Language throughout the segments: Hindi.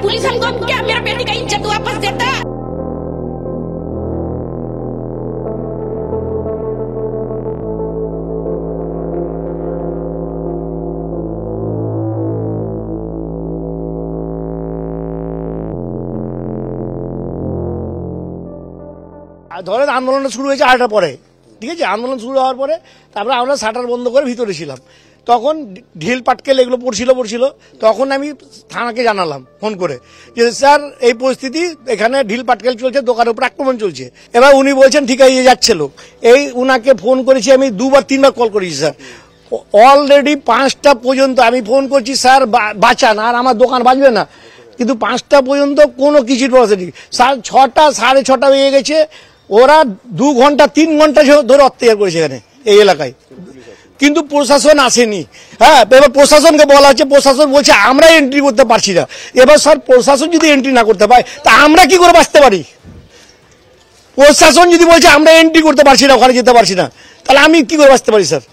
पुलिस हमको क्या मेरा बेटी का इज्जत वापस देता। ধরেন আন্দোলনটা শুরু হয়েছে 8টার পরে, ঠিক আছে। আন্দোলন শুরু হওয়ার পরে তারপরে আমরা শাটার বন্ধ করে ভিতরে ছিলাম। তখন ঢিল পাটকেল এগুলো পড়ছিল। তখন আমি থানাকে জানালাম ফোন করে যে স্যার এই পরিস্থিতি, এখানে ঢিল পাটকেল চলছে, দোকানের উপর আক্রমণ চলছে। এবার উনি বলছেন ঠিক আছে যাচ্ছে লোক। এই উনাকে ফোন করেছি আমি 2-3বার কল করেছি স্যার। অলরেডি 5টা পর্যন্ত আমি ফোন করছি স্যার বাঁচান, আর আমার দোকান বাঁচবে না। কিন্তু 5টা পর্যন্ত কোনো কিছুর ব্যবস্থা নেই। 6টা 6:30 হয়ে গেছে। ওরা 2 ঘন্টা 3 ঘন্টা ধরে অত্যাচার করেছে এখানে এই এলাকায়, কিন্তু প্রশাসন আসেনি। হ্যাঁ, এবার প্রশাসনকে বলা হচ্ছে, প্রশাসন বলছে আমরা এন্ট্রি করতে পারছি না। এবার স্যার প্রশাসন যদি এন্ট্রি না করতে পারে তা আমরা কি করে বাঁচতে পারি? প্রশাসন যদি বলছে আমরা এন্ট্রি করতে পারছি না, ওখানে যেতে পারছি না, তাহলে আমি কি করে বাঁচতে পারি স্যার?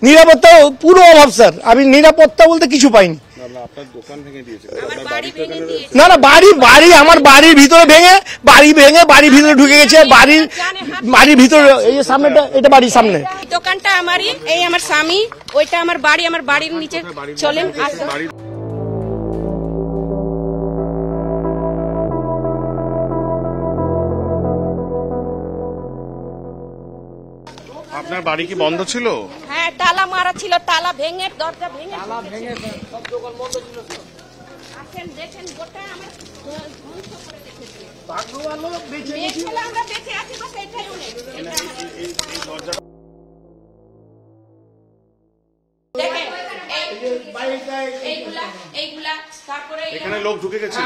নিরাপত্তা পুরো অভাব স্যার। আমি নিরাপত্তা বলতে কিছু পাইনি। না না, বাড়ি আমার বাড়ির ভিতরে ভেঙে বাড়ির ভিতরে ঢুকে গেছে। বাড়ির ভিতরে এই যে সামনেটা, এটা বাড়ির সামনে। দোকানটা আমারই, এই আমার স্বামী, ওইটা আমার বাড়ির নিচে চলেন। আপনার বাড়ি কি বন্ধ ছিল? হ্যাঁ, তালা মারা ছিল, তালা ভেঙে, দরজা ভেঙে, সব দোকান বন্ধ ছিল। দেখেন গোটা আমার ধ্বংস করে রেখেছে। আমরা বেঁচে আছি, বাস এটাই অনেক। এখানে লোক ঢুকে গেছে।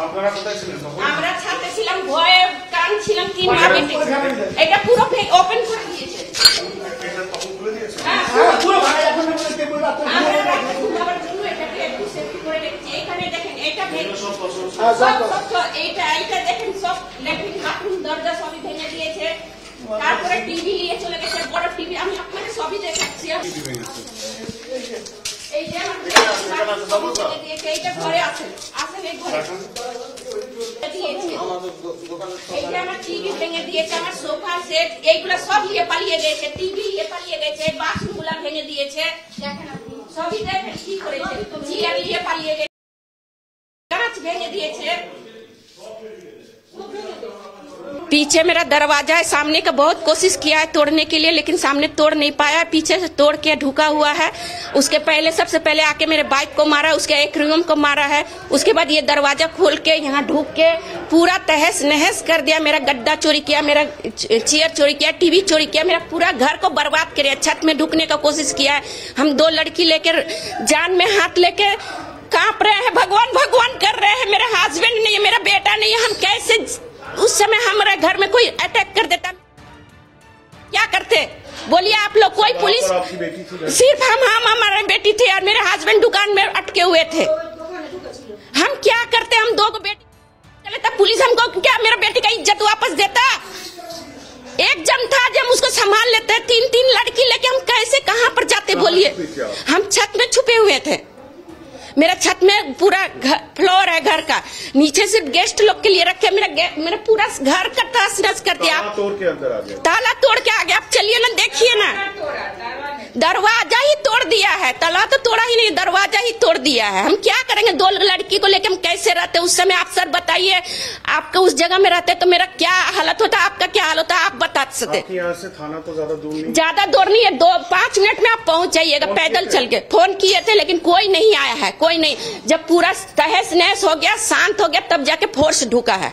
আপনারা কোথায় ছিলেন? আমরা ছাদে ছিলাম, ভয়ে কাঁদছিলাম। 3 মা বেটি এটা পুরো ওপেন করে দিয়েছে। পুরো ভাই এখন এখানে দেখেন, এটা এইটা দেখেন, সব ল্যাট্রিন বাথরুম দরজা সবই ভেঙে দিয়েছে। তারপরে টিভি নিয়ে চলে গেছে, বড় টিভি। আমি আপনাকে সবই দেখাচ্ছি। এই যে এইটা ঘরে আছে, এই ঘরে এই যে আমার টিভি ভেঙে দিয়েছে, আমার সোফা সেট এইগুলা সব নিয়ে পালিয়ে গেছে। টিভি নিয়ে পালিয়ে গেছে, বাথরুম গুলা ভেঙে দিয়েছে। দেখেন আপনি সবই দেখেন কি করেছে। চেয়ার নিয়ে পালিয়ে গেছে, कांच भेज दिए थे। पीछे मेरा दरवाजा है, सामने का बहुत कोशिश किया है तोड़ने के लिए, लेकिन सामने तोड़ नहीं पाया। पीछे से तोड़ के ढुका हुआ है। उसके पहले सबसे पहले आके मेरे बाइक को मारा, उसके एक रूम को मारा है। उसके बाद ये दरवाजा खोल के यहाँ ढुक के पूरा तहस नहस कर दिया। मेरा गद्दा चोरी किया, मेरा चेयर चोरी किया, टीवी चोरी किया, मेरा पूरा घर को बर्बाद किया। छत में ढुकने का कोशिश किया है। हम 2 लड़की लेकर जान में हाथ लेके कांप रहे हैं, भगवान भगवान कर रहे हैं। मेरा हस्बैंड नहीं है, मेरा बेटा नहीं है। हम कैसे, उस समय हमारे घर में कोई अटैक कर देता, क्या करते? बोलिए आप लोग। कोई पुलिस, सिर्फ हम हमारे बेटी थे और मेरे हस्बैंड दुकान में अटके हुए थे। हम क्या करते? हम 2 बेटी चले तब पुलिस हमको क्या मेरा बेटी का इज्जत वापस देता? एक जन था जब उसको संभाल लेते। 3 लड़की लेके हम कैसे कहाँ पर जाते बोलिए? हम छत में छुपे हुए थे। मेरा छत में पूरा फ्लोर है घर का, नीचे सिर्फ गेस्ट लोग के लिए रखे। मेरा पूरा घर का तहस नहस कर दिया। ताला तोड़ के अंदर आ गया। ताला तोड़ के आ गया। आप चलिए ना, देखिए ना, दरवाजा ही तोड़ दिया है। ताला तो तोड़ा ही नहीं, दरवाजा ही तोड़ दिया है। हम क्या करेंगे? 2 लड़की को लेकर हम कैसे रहते? उस समय आप सर बताइए, आपको उस जगह में रहते तो मेरा क्या हालत होता, आपका क्या हाल होता, आप बता सकते। यहाँ से थाना तो ज्यादा दूर नहीं, ज्यादा दूर नहीं है। 5 मिनट में आप पहुंच जाइएगा पैदल चल के। फोन किए थे लेकिन कोई नहीं आया है, कोई नहीं। जब पूरा तहस नहस हो गया, शांत हो गया, तब जाके फोर्स ढुका है।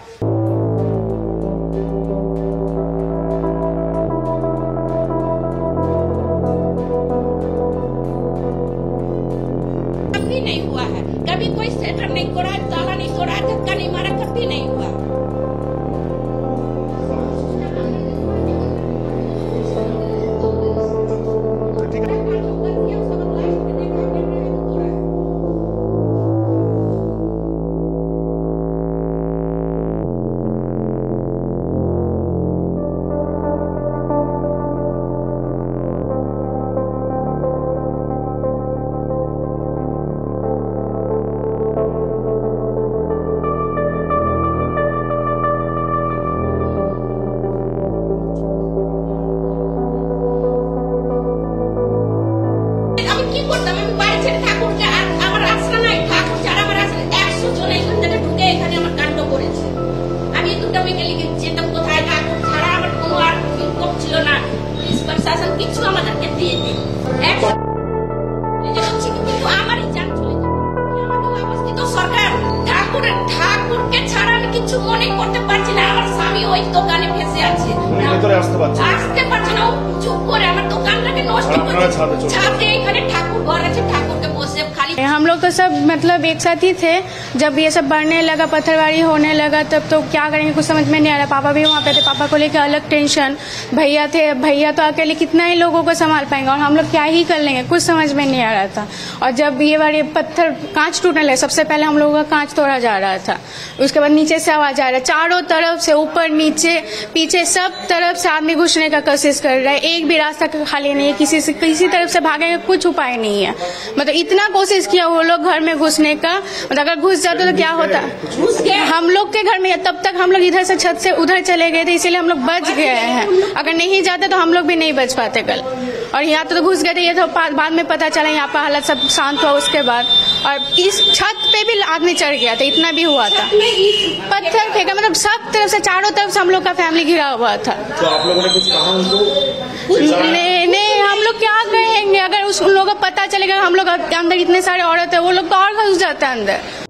कभी नहीं हुआ है, कभी कोई सेटर नहीं तोड़ा, ताला नहीं तोड़ा, धक्का नहीं मारा, कभी नहीं हुआ। মনে করতে পারছি না আমার স্বামী ওই দোকানে ভেসে আছে উনি ভেতরে আসতে পারছেন না। আসতে পারছে না ও চুপ করে আমার দোকানটাকে নষ্ট আর আপনারা করে ছাদে চলে ছাদে এখানে ঠাকুর ঘর আছে ঠাকুরকে বসে খালি हम लोग तो सब मतलब एक साथ ही थे। जब ये सब बढ़ने लगा, पत्थरबारी होने लगा, तब तो क्या करेंगे कुछ समझ में नहीं आ रहा। पापा भी वहाँ पे थे, पापा को लेकर अलग टेंशन। भैया थे, भैया तो अकेले कितना ही लोगों को संभाल पाएंगे और हम लोग क्या ही कर लेंगे, कुछ समझ में नहीं आ रहा था। और जब ये बार ये पत्थर कांच टूटने लगे, सबसे पहले हम लोगों का कांच तोड़ा जा रहा था। उसके बाद नीचे से आवाज आ रहा है, चारों तरफ से ऊपर नीचे पीछे सब तरफ से आदमी घुसने का कोशिश कर रहा है। एक भी रास्ता खाली नहीं है, किसी तरफ से भागने का कुछ उपाय नहीं है। मतलब इतना कोशिश किया वो लोग घर में घुसने का, मतलब अगर घुस जाते तो क्या होता। हम लोग के घर में तब तक हम लोग इधर से छत से उधर चले गए थे, इसीलिए हम लोग बच गए हैं। अगर नहीं जाते तो हम लोग भी नहीं बच पाते कल। और यहाँ तो घुस गए थे, ये तो बाद में पता चला यहाँ पर हालत सब शांत हुआ उसके बाद। और इस छत पे भी आदमी चढ़ गया था, इतना भी हुआ था। पत्थर फेंका, मतलब सब तरफ से चारों तरफ से हम लोग का फैमिली घिरा हुआ था। तो आप लोगों ने कुछ कहा उनको? नहीं, हम लोग क्या कहेंगे। अगर उन लोगों को पता चलेगा हम लोग अंदर इतने सारे औरत है, वो लोग तो और घुस जाते हैं अंदर।